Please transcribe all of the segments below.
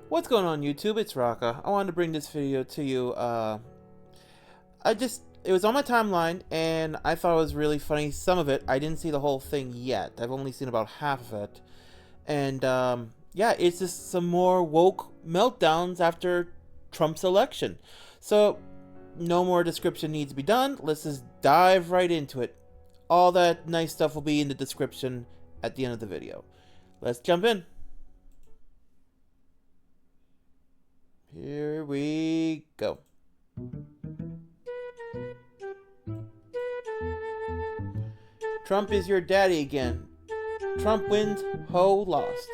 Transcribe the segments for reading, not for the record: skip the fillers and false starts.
What's going on YouTube? It's Raka. I wanted to bring this video to you. It was on my timeline and I thought it was really funny. Some of it, I didn't see the whole thing yet. I've only seen about half of it. And yeah, it's just some more woke meltdowns after Trump's election. So no more description needs to be done. Let's just dive right into it. All that nice stuff will be in the description at the end of the video. Let's jump in. Here we go. Trump is your daddy again. Trump wins, Ho lost.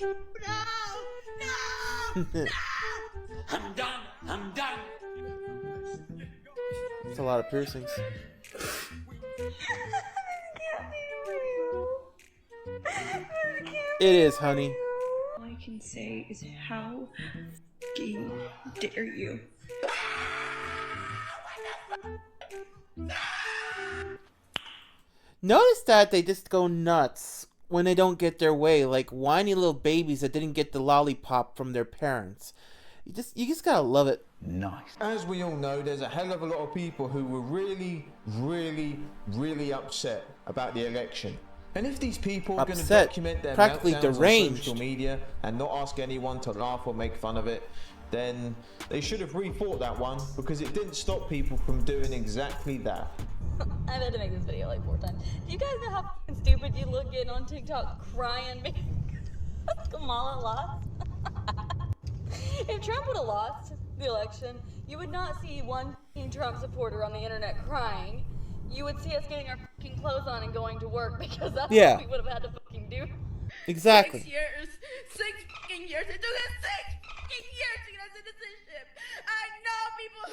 No! No! No! I'm done! I'm done! It's a lot of piercings. It is, honey. All I can say is how dare you? Notice that they just go nuts when they don't get their way, like whiny little babies that didn't get the lollipop from their parents. You just gotta love it. Nice. As we all know, there's a hell of a lot of people who were really upset about the election. And if these people are going to document their practically meltdowns deranged on social media and not ask anyone to laugh or make fun of it, then they should have rethought that one, because it didn't stop people from doing exactly that. I've had to make this video like 4 times. Do you guys know how stupid you look in on TikTok crying because Kamala lost? If Trump would have lost the election, you would not see one Trump supporter on the internet crying. You would see us getting our fucking clothes on and going to work, because that's what we would have had to fucking do. Exactly. 6 years. 6 fucking years. It took us 6 fucking years to get our citizenship. I know people.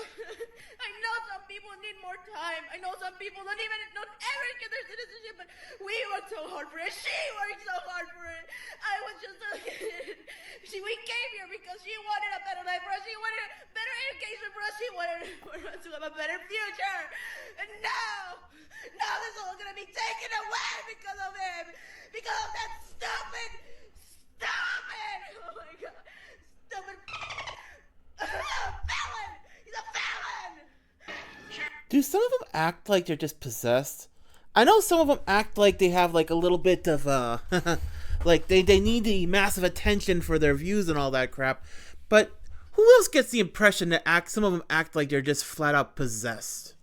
I know some people need more time. I know some people don't ever get their citizenship, but we worked so hard for it. She worked so hard for it. I was just a kid. We came here because she wanted a better life for us. She wanted a better education for us. She wanted for us to have a better future. And now this is all gonna be taken away because of him. Because of that stupid. Oh my god. Stupid felon. He's a felon. Do some of them act like they're just possessed? I know some of them act like they have like a little bit of like they need the massive attention for their views and all that crap. But who else gets the impression that some of them act like they're just flat out possessed?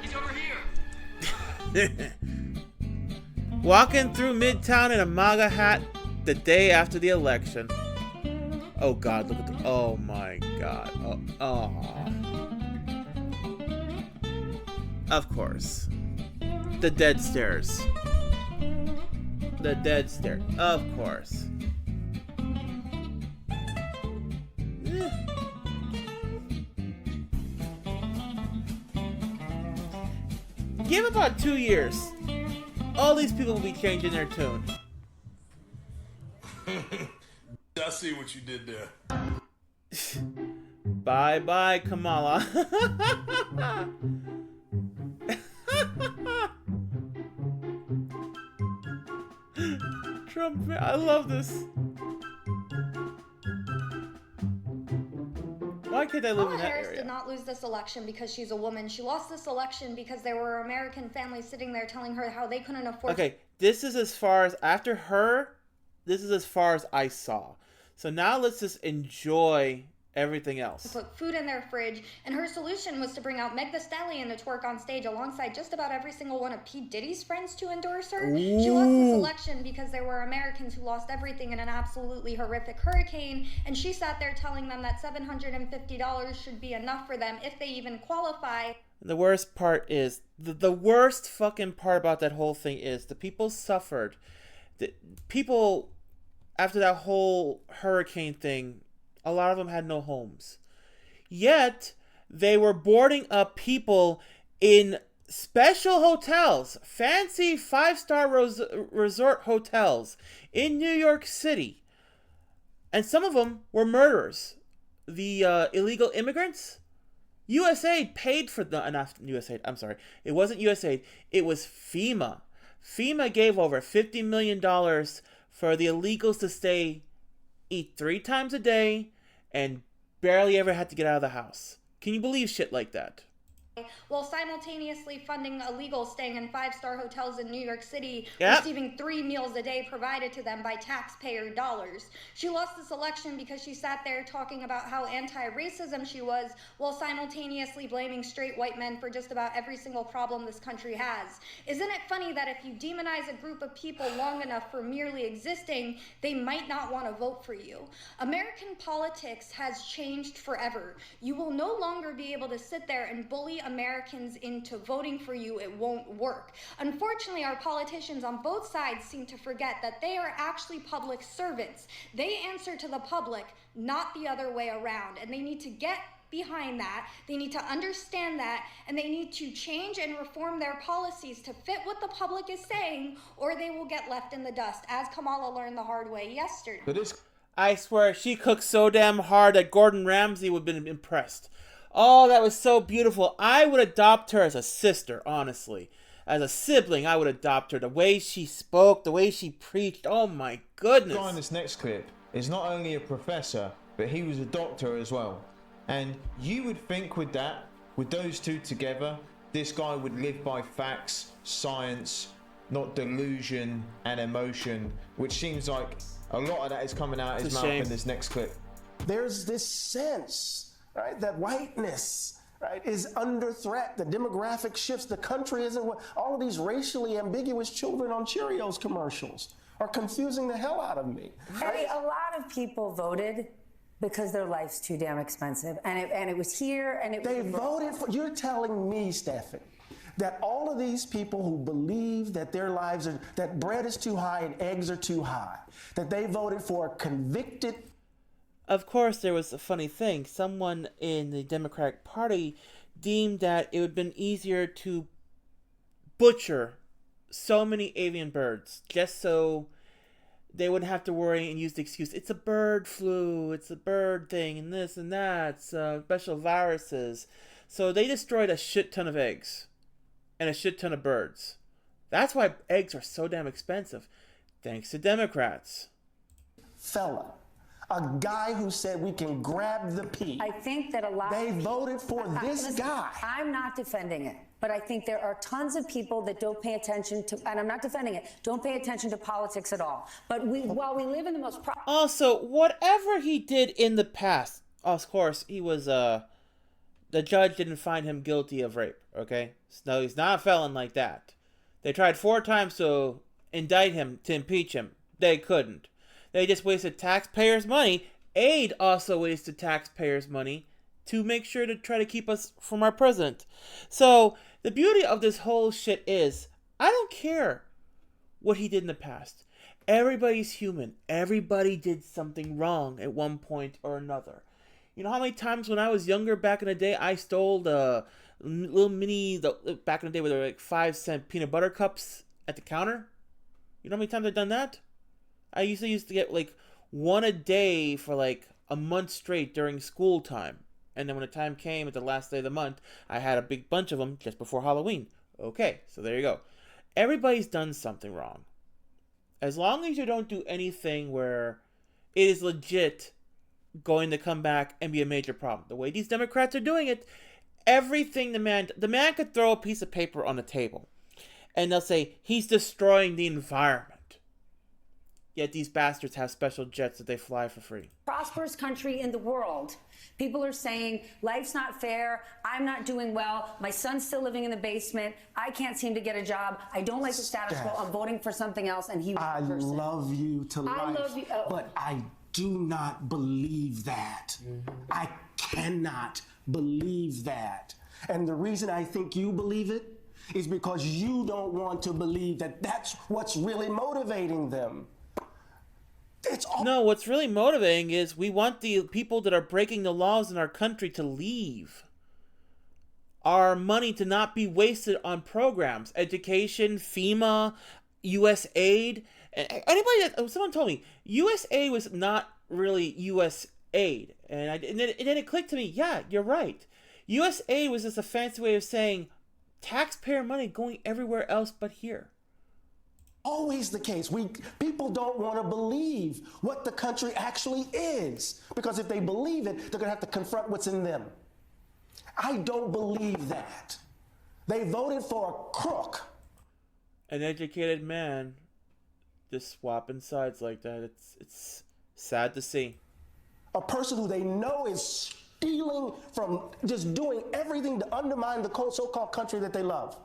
He's over here. Walking through Midtown in a MAGA hat the day after the election. Oh god, look at the... Oh my god. Oh. Of course. The dead stares. The dead stare. Of course. Give about 2 years. All these people will be changing their tune. I see what you did there. Bye-bye, Kamala. Trump, I love this. Why can't I live in that Harris area? did not lose this election because she's a woman. She lost this election because there were American families sitting there telling her how they couldn't afford. Okay, this is as far as after her. This is as far as I saw. So now let's just enjoy everything else. To put food in their fridge, and her solution was to bring out Meg Thee Stallion to twerk on stage alongside just about every single one of P. Diddy's friends to endorse her. Ooh. She lost this election because there were Americans who lost everything in an absolutely horrific hurricane, and she sat there telling them that $750 should be enough for them if they even qualify. The worst part is, the worst fucking part about that whole thing is the people suffered. The people, after that whole hurricane thing, a lot of them had no homes. Yet, they were boarding up people in special hotels, fancy 5-star resort hotels in New York City. And some of them were murderers. The illegal immigrants. USAID paid for the... Not USAID, I'm sorry. It wasn't USAID. It was FEMA. FEMA gave over $50 million for the illegals to stay eat 3 times a day, and barely ever had to get out of the house. Can you believe shit like that? While simultaneously funding illegals staying in 5-star hotels in New York City, Yep. receiving 3 meals a day provided to them by taxpayer dollars. She lost this election because she sat there talking about how anti-racism she was, while simultaneously blaming straight white men for just about every single problem this country has. Isn't it funny that if you demonize a group of people long enough for merely existing, they might not want to vote for you? American politics has changed forever. You will no longer be able to sit there and bully Americans into voting for you. It won't work. Unfortunately, our politicians on both sides seem to forget that they are actually public servants. They answer to the public, not the other way around. And they need to get behind that. They need to understand that, and they need to change and reform their policies to fit what the public is saying, or they will get left in the dust, as Kamala learned the hard way yesterday. But this I swear, she cooked so damn hard that Gordon Ramsay would have been impressed. Oh, that was so beautiful. I would adopt her as a sister, honestly. As a sibling, I would adopt her. The way she spoke, the way she preached. Oh my goodness. guy in this next clip is not only a professor, but he was a doctor as well. And you would think with that, with those two together, this guy would live by facts, science, not delusion and emotion, which seems like a lot of that is coming out his mouth in this next clip. There's this sense, right, that whiteness, right, is under threat. The demographic shifts. The country isn't what all of these racially ambiguous children on Cheerios commercials are confusing the hell out of me. Eddie, a lot of people voted because their life's too damn expensive, and it was here, and They voted for. You're telling me, Stephanie, that all of these people who believe that their lives are, that bread is too high and eggs are too high, that they voted for a convicted. Of course, there was a funny thing. Someone in the Democratic Party deemed that it would have been easier to butcher so many avian birds just so they wouldn't have to worry and use the excuse, it's a bird flu, it's a bird thing, and this and that, special viruses. So they destroyed a shit ton of eggs and a shit ton of birds. That's why eggs are so damn expensive, thanks to Democrats. Fella. A guy who said we can grab the pea. I think that a lot. They voted for this listen, guy. I'm not defending it, but I think there are tons of people that don't pay attention to, and I'm not defending it, don't pay attention to politics at all. But while we live in the most... Also, whatever he did in the past, of course, he was, the judge didn't find him guilty of rape, okay? No, he's not a felon like that. They tried 4 times to indict him, to impeach him. They couldn't. They just wasted taxpayers' money. Aid also wasted taxpayers' money to make sure to try to keep us from our president. So, the beauty of this whole shit is, I don't care what he did in the past. Everybody's human. Everybody did something wrong at one point or another. You know how many times when I was younger back in the day, I stole the little mini, back in the day where they were like 5-cent peanut butter cups at the counter? You know how many times I've done that? I used to get like 1 a day for like a month straight during school time. And then when the time came at the last day of the month, I had a big bunch of them just before Halloween. Okay, so there you go. Everybody's done something wrong. As long as you don't do anything where it is legit going to come back and be a major problem. The way these Democrats are doing it, everything the man could throw a piece of paper on the table and they'll say, he's destroying the environment. Yet these bastards have special jets that they fly for free. Prosperous country in the world. People are saying, life's not fair, I'm not doing well, my son's still living in the basement, I can't seem to get a job, I don't like the status quo, I'm voting for something else, and he was I the person. love you to life, I love you, but I do not believe that. I cannot believe that. And the reason I think you believe it is because you don't want to believe that that's what's really motivating them. No, what's really motivating is we want the people that are breaking the laws in our country to leave. Our money to not be wasted on programs, education, FEMA, U.S. aid. Someone told me U.S. aid was not really U.S. aid, and then it clicked to me. Yeah, you're right. U.S. aid was just a fancy way of saying taxpayer money going everywhere else but here. Always the case. People don't want to believe what the country actually is, because if they believe it, they're going to have to confront what's in them. I don't believe that. They voted for a crook. An educated man just swapping sides like that. It's sad to see. A person who they know is stealing from, just doing everything to undermine the so-called country that they love.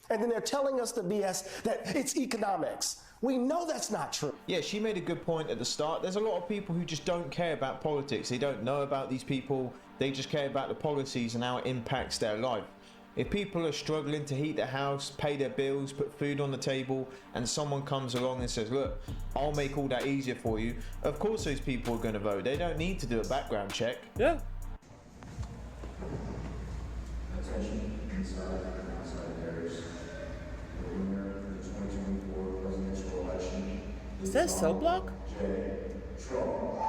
And then they're telling us the BS that it's economics. We know that's not true. Yeah, she made a good point at the start. There's a lot of people who just don't care about politics. They don't know about these people. They just care about the policies and how it impacts their life. If people are struggling to heat their house, pay their bills, put food on the table, and someone comes along and says, look, I'll make all that easier for you, of course those people are going to vote. They don't need to do a background check. Yeah. Attention inside and outside areas. The winner of the 2024 presidential election Is that a cell block? J. Trump.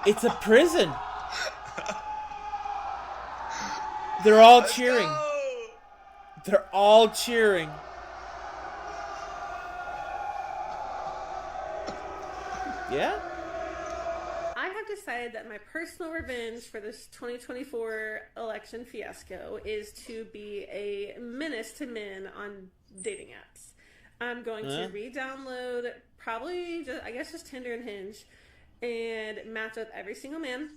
It's a prison. They're all cheering. They're all cheering. Yeah? I have decided that my personal revenge for this 2024 election fiasco is to be a menace to men on dating apps. I'm going to re-download probably just Tinder and Hinge and match up every single man.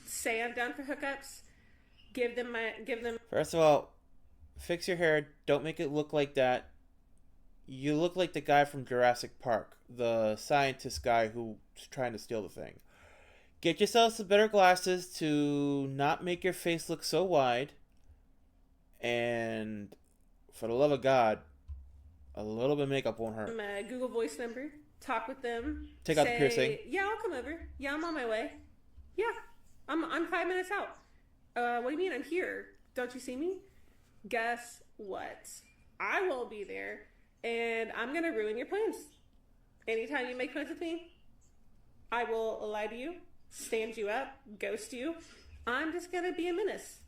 Say I'm down for hookups. Give them. First of all, fix your hair. Don't make it look like that. You look like the guy from Jurassic Park, the scientist guy who's trying to steal the thing. Get yourself some better glasses to not make your face look so wide. And for the love of God, a little bit of makeup won't hurt. My Google Voice number. Talk with them. Take out the piercing. Yeah, I'll come over. Yeah, I'm on my way. Yeah, I'm 5 minutes out. What do you mean? I'm here. Don't you see me? Guess what? I won't be there, and I'm gonna ruin your plans. Anytime you make plans with me, I will lie to you, stand you up, ghost you. I'm just gonna be a menace.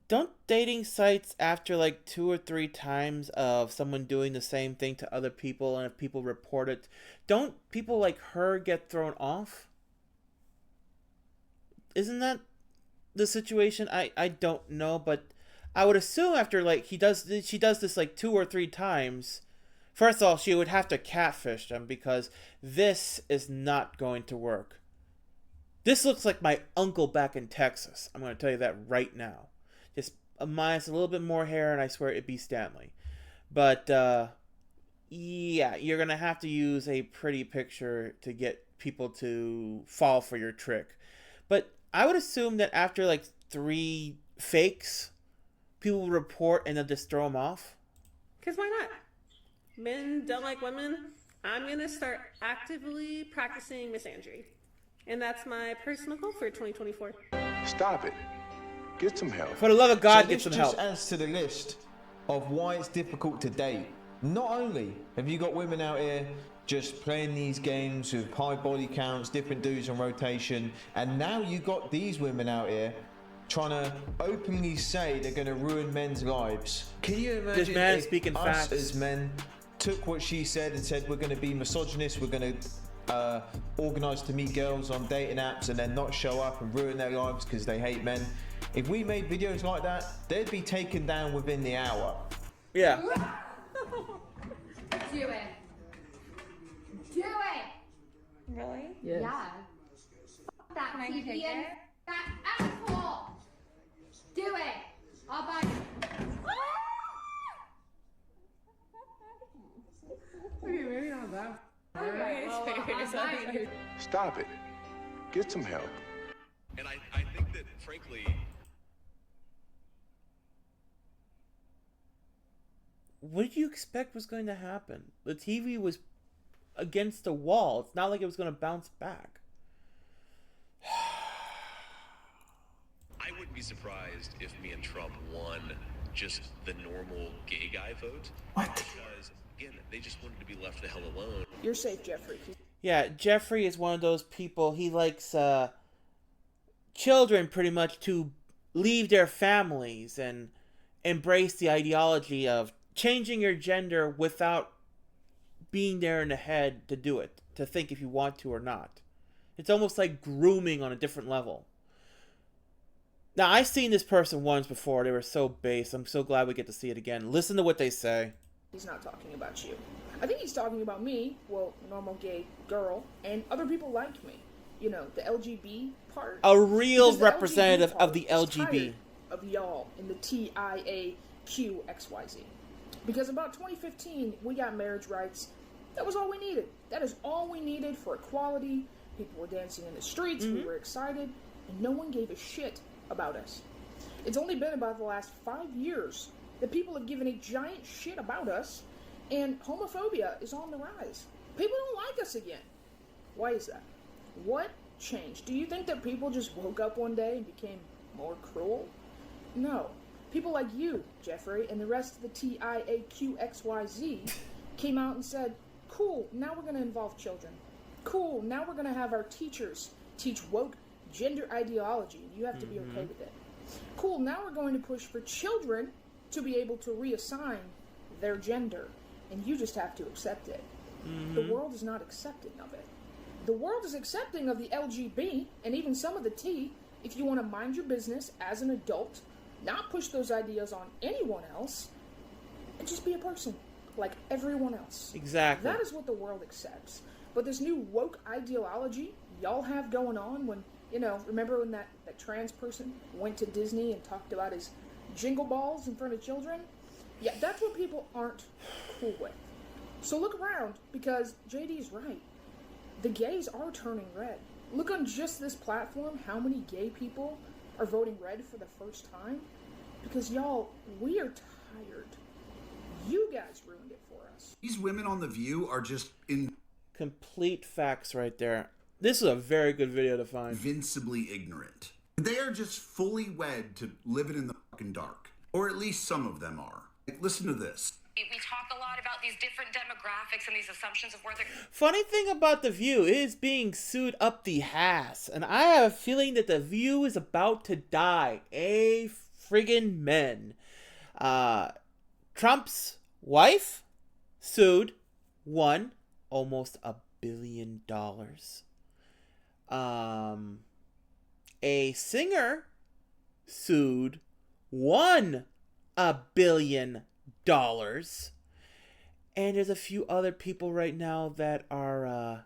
Don't dating sites, after like 2 or 3 times of someone doing the same thing to other people, and if people report it, don't people like her get thrown off? Isn't that the situation? I don't know, but I would assume after like she does this like 2 or 3 times, first of all, she would have to catfish them, because this is not going to work. This looks like my uncle back in Texas. I'm going to tell you that right now. Just minus a little bit more hair, and I swear it'd be Stanley. But yeah, you're going to have to use a pretty picture to get people to fall for your trick. But I would assume that after like 3 fakes, people will report and then just throw them off. Because why not? Men don't like women. I'm going to start actively practicing misandry. And that's my personal goal for 2024. Stop it. Get some help. For the love of God, So get this some just help. adds to the list of why it's difficult to date. Not only have you got women out here just playing these games with high body counts, different dudes on rotation, and now you got these women out here trying to openly say they're going to ruin men's lives. Can you imagine This man if speaking us facts. as men took what she said and said we're going to be misogynist, we're going to organise to meet girls on dating apps and then not show up and ruin their lives because they hate men? If we made videos like that, they'd be taken down within the hour. Yeah. Do it. Do it. Really? Yeah. Fuck that plebeian. That asshole. Do it. I'll buy you. Okay, maybe not that. Okay, Stop it. Get some help. And I think that, frankly, What did you expect was going to happen? The TV was against the wall. It's not like it was going to bounce back. I wouldn't be surprised if me and Trump won just the normal gay guy vote. What? Because, again, they just wanted to be left the hell alone. You're safe, Jeffrey. Yeah, Jeffrey is one of those people. He likes children pretty much to leave their families and embrace the ideology of changing your gender without being there in the head to do it, to think if you want to or not. It's almost like grooming on a different level. Now, I've seen this person once before. They were so base. I'm so glad we get to see it again. Listen to what they say. He's not talking about you. I think he's talking about me, well, normal gay girl, and other people like me. You know, the LGB part. A real representative of the LGB. Of y'all in the TIAQXYZ. Because about 2015, we got marriage rights. That was all we needed. That is all we needed for equality. People were dancing in the streets. We were excited. And no one gave a shit about us. It's only been about the last 5 years that people have given a giant shit about us, and homophobia is on the rise. People don't like us again. Why is that? What changed? Do you think that people just woke up one day and became more cruel? No. People like you, Jeffrey, and the rest of the TIAQXYZ came out and said, cool, now we're going to involve children. Cool, now we're going to have our teachers teach woke gender ideology, and you have to be okay with it. Cool, now we're going to push for children to be able to reassign their gender, and you just have to accept it. The world is not accepting of it. The world is accepting of the LGB, and even some of the T, if you want to mind your business as an adult, not push those ideas on anyone else, and just be a person, like everyone else. Exactly. That is what the world accepts. But this new woke ideology y'all have going on when, you know, remember when that trans person went to Disney and talked about his jingle balls in front of children? Yeah, that's what people aren't cool with. So look around, because JD's right. The gays are turning red. Look on just this platform how many gay people are voting red for the first time. Because y'all, we are tired. You guys ruined it for us. These women on The View are just in complete facts right there. This is a very good video to find. Invincibly ignorant. They are just fully wed to living in the fucking dark. Or at least some of them are. Like, listen to this. We talk a lot about these different demographics and these assumptions of where they're... Funny thing about The View is being sued up the ass. And I have a feeling that The View is about to die. Friggin' men. Trump's wife sued, won almost $1 billion. A singer sued, won $1 billion. And there's a few other people right now that are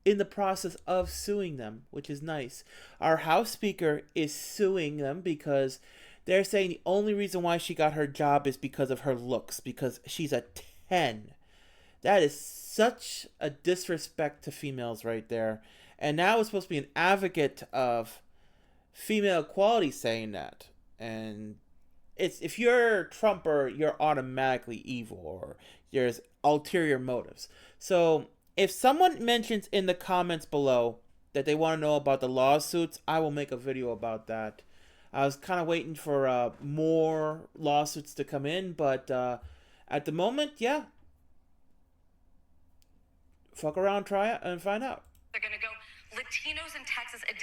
in the process of suing them, which is nice. Our House Speaker is suing them because they're saying the only reason why she got her job is because of her looks, because she's a 10. That is such a disrespect to females right there. And now it's supposed to be an advocate of female equality saying that. And it's, if you're a Trumper, you're automatically evil, or there's ulterior motives. So if someone mentions in the comments below that they want to know about the lawsuits, I will make a video about that. I was kind of waiting for more lawsuits to come in, but at the moment, yeah. Fuck around, try it, and find out. They're going to go Latinos in Texas, a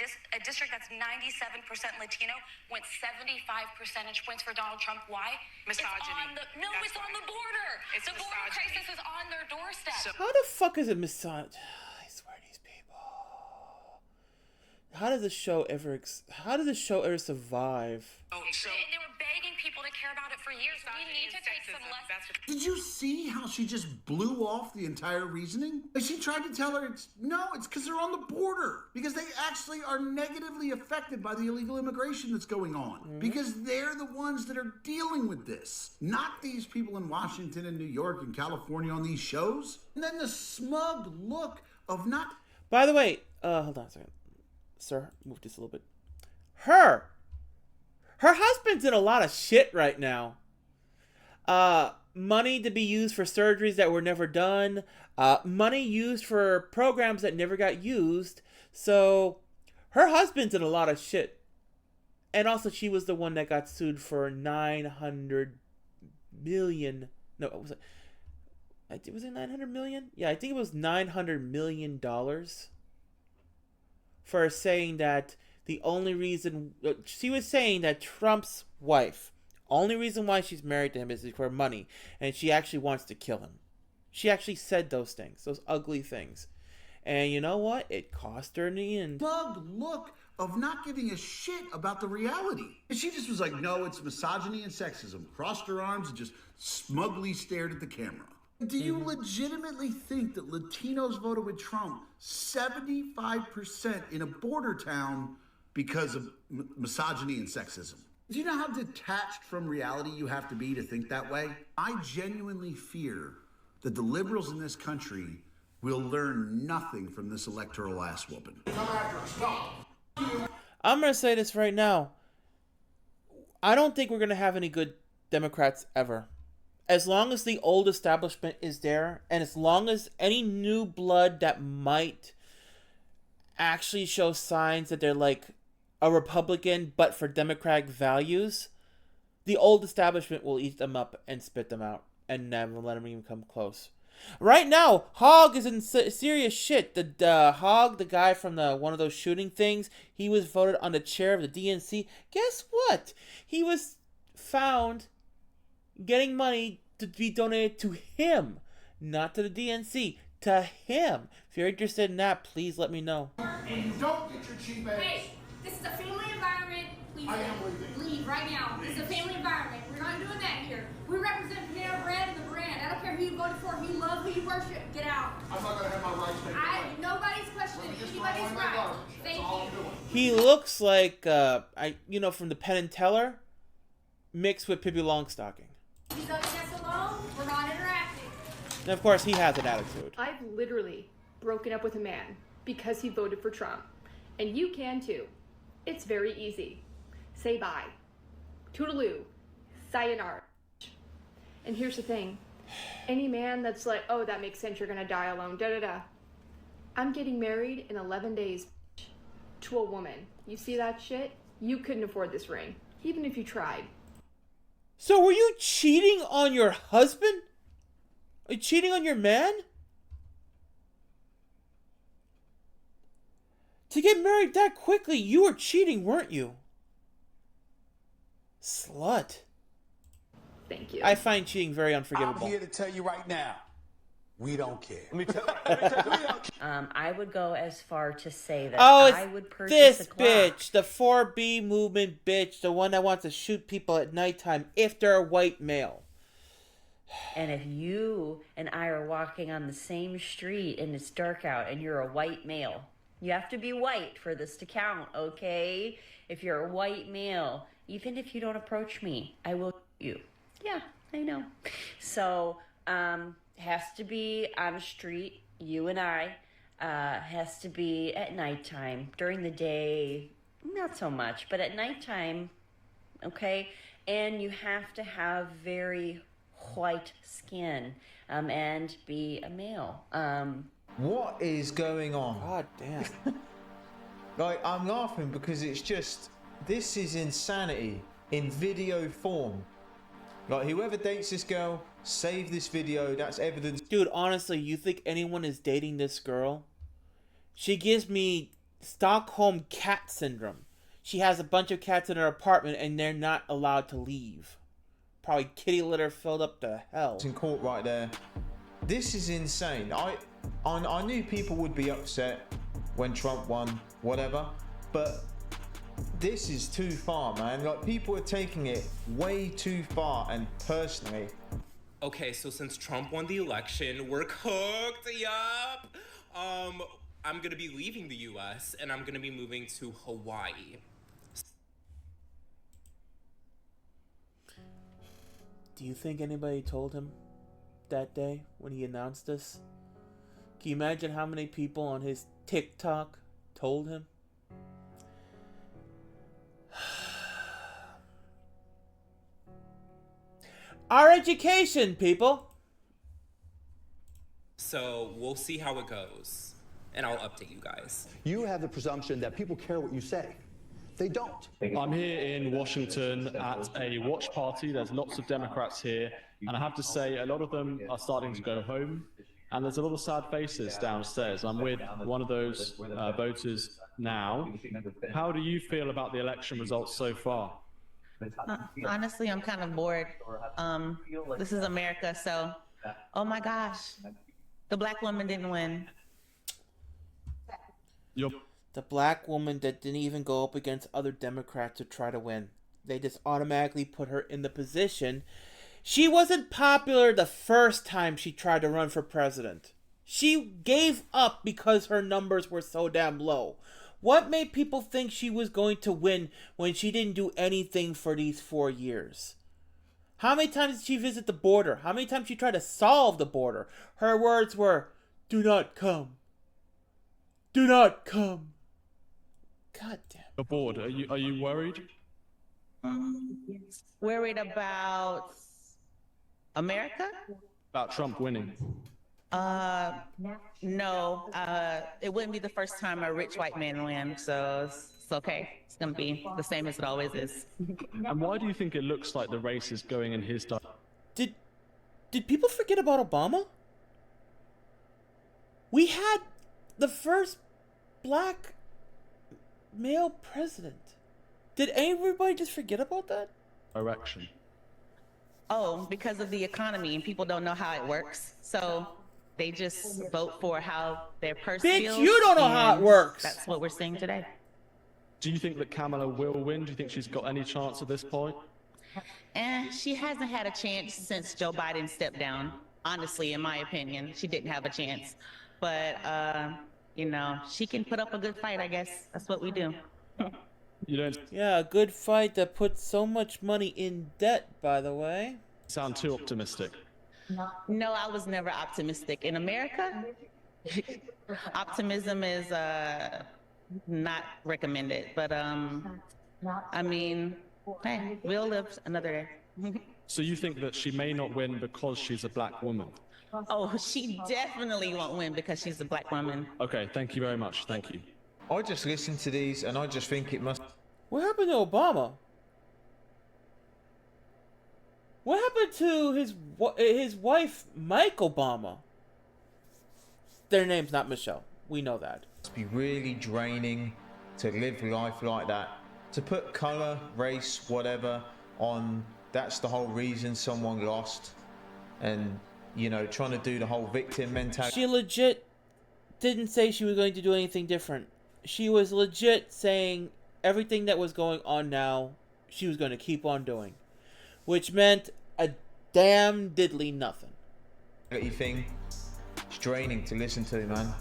district that's 97% Latino, went 75 percentage points for Donald Trump. Why? Misogyny. It's on the border. It's the border crisis is on their doorstep. How the fuck is it misogyny? I swear, these people. How does this show ever survive? They were begging people to care about it for years. We need to take some lessons. Did you see how she just blew off the entire reasoning? Like, she tried to tell her it's because they're on the border. Because they actually are negatively affected by the illegal immigration that's going on. Because they're the ones that are dealing with this. Not these people in Washington and New York and California on these shows. And then the smug look of not... By the way, hold on a second. Sir, move this a little bit. Her husband's in a lot of shit right now. Money to be used for surgeries that were never done. Money used for programs that never got used. So, her husband's in a lot of shit. And also, she was the one that got sued for $900 million. No, was it 900 million? Yeah, I think it was $900 million. For saying that the only reason... She was saying that Trump's wife only reason why she's married to him is for money, and she actually wants to kill him. She actually said those things, those ugly things. And you know what? It cost her in the end. Bug look of not giving a shit about the reality. And she just was like, no, it's misogyny and sexism. Crossed her arms and just smugly stared at the camera. Do you legitimately think that Latinos voted with Trump 75% in a border town because of misogyny and sexism? Do you know how detached from reality you have to be to think that way? I genuinely fear that the liberals in this country will learn nothing from this electoral ass whooping. I'm going to say this right now. I don't think we're going to have any good Democrats ever. As long as the old establishment is there, and as long as any new blood that might actually show signs that they're like a Republican but for Democratic values, the old establishment will eat them up and spit them out and never let them even come close. Right now, Hogg is in serious shit. The Hogg, the guy from one of those shooting things, he was voted on the chair of the DNC. Guess what? He was found getting money to be donated to him, not to the DNC, to him. If you're interested in that, please let me know. And don't get your cheap ass. Hey, this is a family environment. Please I am leaving. leave right now. This is a family environment. We're not doing that here. We represent Panera Bread and the brand. I don't care who you voted for, who you love, who you worship. Get out. I'm not going to have my rights taken away. Nobody's questioning anybody's rights. Thank you. He looks like, from the Penn and Teller, mixed with Pippi Longstocking. He's letting us alone. We're not interacting. And of course, he has an attitude. I've literally broken up with a man because he voted for Trump. And you can too. It's very easy. Say bye. Toodaloo. Sayonara. And here's the thing. Any man that's like, oh, that makes sense, you're gonna die alone, da-da-da. I'm getting married in 11 days to a woman. You see that shit? You couldn't afford this ring, even if you tried. So were you cheating on your husband? Are you cheating on your man? To get married that quickly, you were cheating, weren't you? Slut. Thank you. I find cheating very unforgivable. I'm here to tell you right now, we don't care. I would go as far to say that Oh, I would it's purchase this a clock. bitch, the 4B movement bitch, the one that wants to shoot people at nighttime if they're a white male. And if you and I are walking on the same street and it's dark out and you're a white male, you have to be white for this to count, okay? If you're a white male, even if you don't approach me, I will you. Yeah, I know. So, has to be on the street, you and I, has to be at nighttime. During the day, not so much, but at nighttime, okay? And you have to have very white skin, and be a male. What is going on? God damn. Like, I'm laughing because it's just, this is insanity in video form. Like, whoever dates this girl, save this video, that's evidence. Dude, honestly, you think anyone is dating this girl? She gives me Stockholm cat syndrome. She has a bunch of cats in her apartment and they're not allowed to leave. Probably kitty litter filled up to hell. In court right there. This is insane. I knew people would be upset when Trump won, whatever, but this is too far, man. Like, people are taking it way too far, and personally. Okay, so since Trump won the election, we're cooked, yup. I'm gonna be leaving the US and I'm gonna be moving to Hawaii. Do you think anybody told him that day when he announced this? Can you imagine how many people on his TikTok told him? Our education, people. So we'll see how it goes, and I'll update you guys. You have the presumption that people care what you say. They don't. I'm here in Washington at a watch party. There's lots of Democrats here, and I have to say a lot of them are starting to go home, and there's a lot of sad faces downstairs. I'm with one of those voters now. How do you feel about the election results so far? Honestly, I'm kind of bored. This is America, so, oh my gosh, the black woman didn't win. The black woman that didn't even go up against other Democrats to try to win. They just automatically put her in the position. She wasn't popular the first time she tried to run for president. She gave up because her numbers were so damn low. What made people think she was going to win when she didn't do anything for these 4 years? How many times did she visit the border? How many times did she tried to solve the border? Her words were, "Do not come. Do not come." God damn. You're bored. Are you worried? Worried about America? About Trump winning? No. It wouldn't be the first time a rich white man wins, so it's okay. It's gonna be the same as it always is. And why do you think it looks like the race is going in his direction? Did people forget about Obama? We had the first black male president. Did everybody just forget about that? Direction. Oh, because of the economy and people don't know how it works. So they just vote for how their purse feels. Bitch, you don't know how it works. That's what we're seeing today. Do you think that Kamala will win? Do you think she's got any chance at this point? And she hasn't had a chance since Joe Biden stepped down. Honestly, in my opinion, she didn't have a chance. But, you know, she can put up a good fight, I guess. That's what we do. You don't Yeah, a good fight that puts so much money in debt, by the way. sound too optimistic. No, I was never optimistic. In America, optimism is not recommended. But, I mean, hey, we'll live another day. So you think that she may not win because she's a black woman? Oh, she definitely won't win because she's a black woman. Okay, thank you very much. Thank you. I just listen to these and I just think it must... What happened to Obama? What happened to his wife, Mike Obama? Their name's not Michelle. We know that. Must be really draining to live life like that. To put colour, race, whatever on, that's the whole reason someone lost. And, you know, trying to do the whole victim mentality. She legit didn't say she was going to do anything different. She was legit saying everything that was going on now, she was going to keep on doing. Which meant a damn diddly nothing. Thing. It's draining to listen to, man.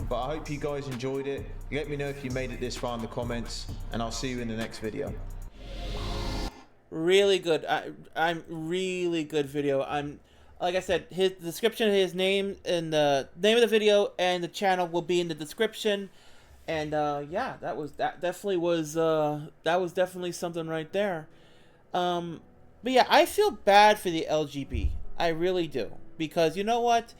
But I hope you guys enjoyed it. Let me know if you made it this far in the comments, and I'll see you in the next video. Really good. I'm really good video. Like I said, his description, his name, and the name of the video and the channel will be in the description. And yeah, that definitely was something right there. But yeah, I feel bad for the LGB. I really do, because you know what?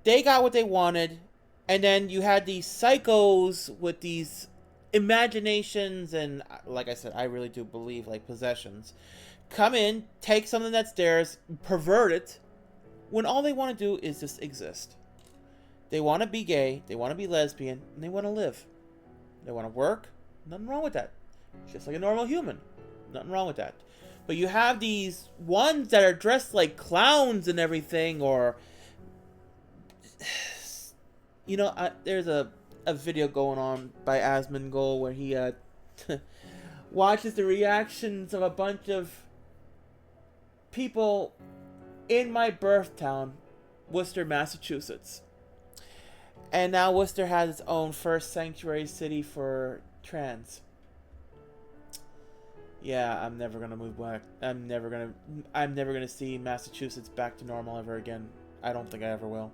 They got what they wanted, and then you had these psychos with these imaginations, and like I said, I really do believe like possessions, come in, take something that's theirs, pervert it, when all they want to do is just exist. They want to be gay, they want to be lesbian, and they want to live. They want to work. Nothing wrong with that. Just like a normal human. Nothing wrong with that. But you have these ones that are dressed like clowns and everything, or... You know, there's a video going on by Asmongold where he watches the reactions of a bunch of people in my birth town, Worcester, Massachusetts. And now Worcester has its own first sanctuary city for trans. Yeah, I'm never gonna move back. I'm never gonna see Massachusetts back to normal ever again. I don't think I ever will.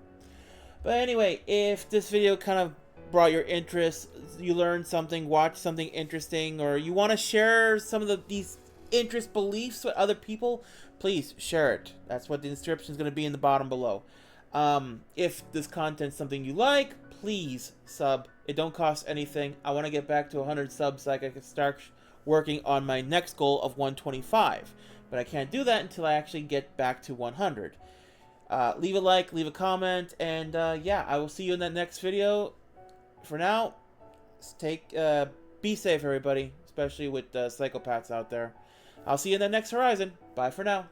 But anyway, if this video kind of brought your interest, you learned something, watched something interesting, or you want to share some of these interest beliefs with other people, please share it. That's what the description is going to be in the bottom below. If this content is something you like, please sub. It don't cost anything. I want to get back to 100 subs so I can start working on my next goal of 125. But I can't do that until I actually get back to 100. Leave a like, leave a comment, and yeah, I will see you in that next video. For now, be safe, everybody. especially with the psychopaths out there. I'll see you in the next horizon. Bye for now.